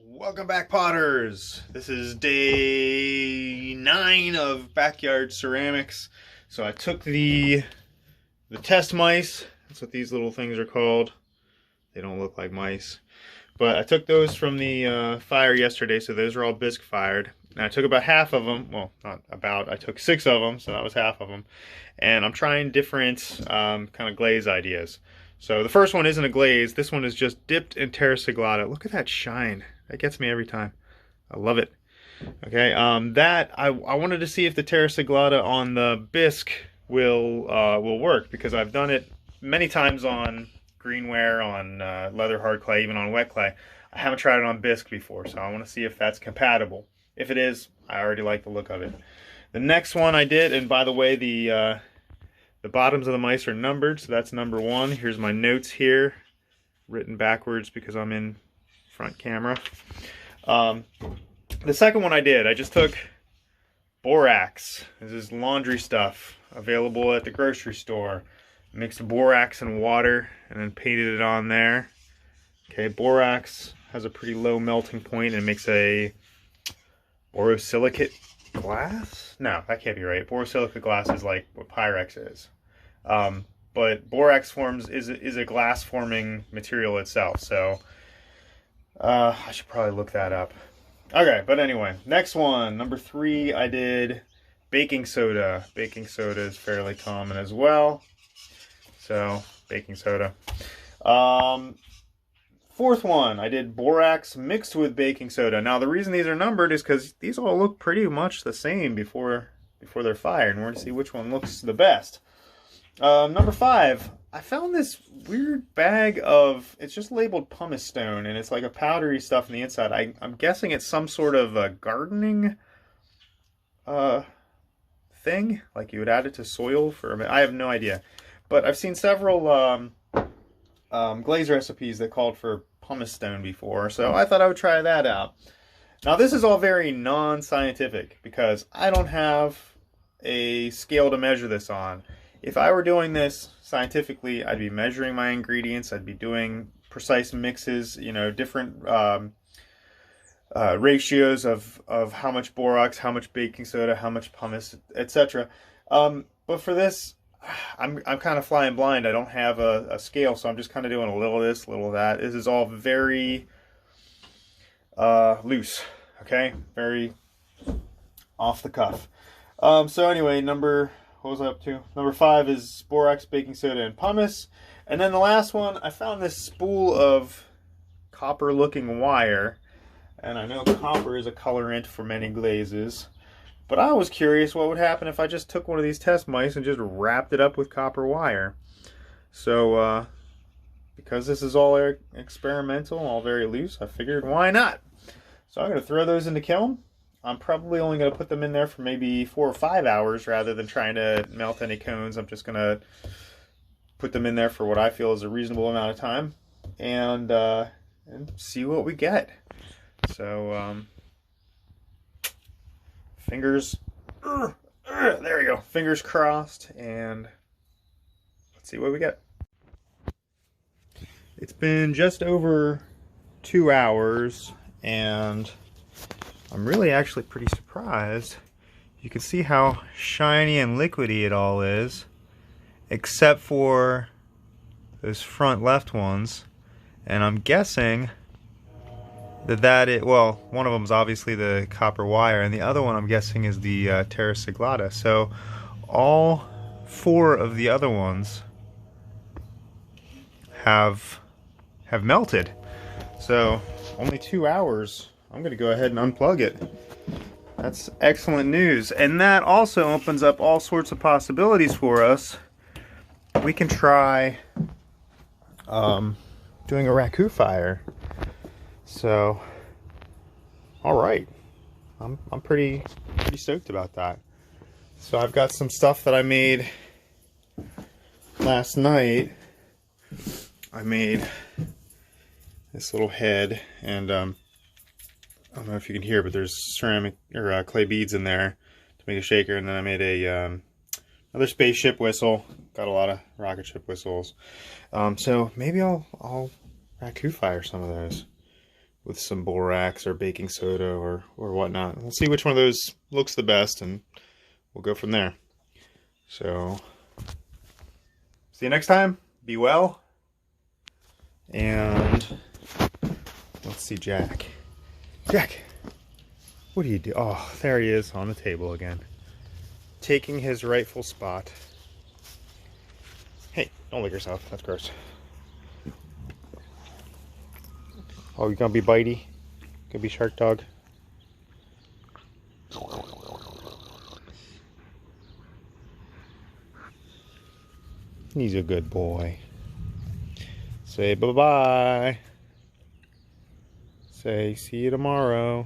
Welcome back, Potters. This is day 9 of backyard ceramics. So I took the test mice. That's what these little things are called. They don't look like mice, but I took those from the fire yesterday. So those are all bisque fired. And I took about half of them. Well, not about. I took 6 of them, so that was half of them. And I'm trying different kind of glaze ideas. So the first one isn't a glaze. This one is just dipped in terracotta. Look at that shine. That gets me every time. I love it. Okay, I wanted to see if the terracotta on the bisque will work, because I've done it many times on greenware, on leather hard clay, even on wet clay. I haven't tried it on bisque before, so I want to see if that's compatible. If it is, I already like the look of it. The next one I did, and by the way, the bottoms of the mice are numbered, so that's number 1. Here's my notes here, written backwards because I'm in front camera. The second one I did, I just took borax. This is laundry stuff available at the grocery store. Mixed borax and water and then painted it on there. Okay, borax has a pretty low melting point and makes a borosilicate glass? No, that can't be right. Borosilicate glass is like what Pyrex is. But borax is a glass forming material itself, so I should probably look that up. Okay, but anyway, next one, number 3, I did baking soda. Baking soda is fairly common as well. So, baking soda. Fourth one, I did borax mixed with baking soda. Now, the reason these are numbered is because these all look pretty much the same before they're fired, and we're going to see which one looks the best. Number 5, I found this weird bag of, it's just labeled pumice stone, and it's like a powdery stuff on the inside. I'm guessing it's some sort of a gardening thing, like you would add it to soil for a minute. I have no idea. But I've seen several glaze recipes that called for pumice stone before, so I thought I would try that out. Now this is all very non-scientific because I don't have a scale to measure this on. If I were doing this scientifically, I'd be measuring my ingredients, I'd be doing precise mixes, you know, different ratios of how much borax, how much baking soda, how much pumice, etc. But for this, I'm kind of flying blind. I don't have a scale, so I'm just kind of doing a little of this, a little of that. This is all very loose, okay? Very off the cuff. So anyway, what was I up to? Number 5 is borax, baking soda, and pumice. And then the last one, I found this spool of copper-looking wire. And I know copper is a colorant for many glazes. But I was curious what would happen if I just took one of these test mice and just wrapped it up with copper wire. So, because this is all experimental, all very loose, I figured why not? So I'm going to throw those in the kiln. I'm probably only going to put them in there for maybe 4 or 5 hours rather than trying to melt any cones. I'm just going to put them in there for what I feel is a reasonable amount of time and see what we get. So, there we go. Fingers crossed, and let's see what we get. It's been just over 2 hours, and I'm really actually pretty surprised. You can see how shiny and liquidy it all is, except for those front left ones. And I'm guessing well, one of them is obviously the copper wire, and the other one I'm guessing is the terracotta. So all 4 of the other ones have melted. So only 2 hours. I'm going to go ahead and unplug it. That's excellent news. And that also opens up all sorts of possibilities for us. We can try doing a raku fire. So, all right. I'm pretty stoked about that. So I've got some stuff that I made last night. I made this little head, and I don't know if you can hear, but there's ceramic or clay beads in there to make a shaker. And then I made a another spaceship whistle. Got a lot of rocket ship whistles. So maybe I'll raku fire some of those. with some borax or baking soda or whatnot. We'll see which one of those looks the best, and we'll go from there. So, see you next time. Be well. And let's see Jack. Jack! What do you do? Oh, there he is on the table again. Taking his rightful spot. Hey, don't lick yourself. That's gross. Oh, you gonna be bitey? Gonna be shark dog? He's a good boy. Say bye-bye. Say see you tomorrow.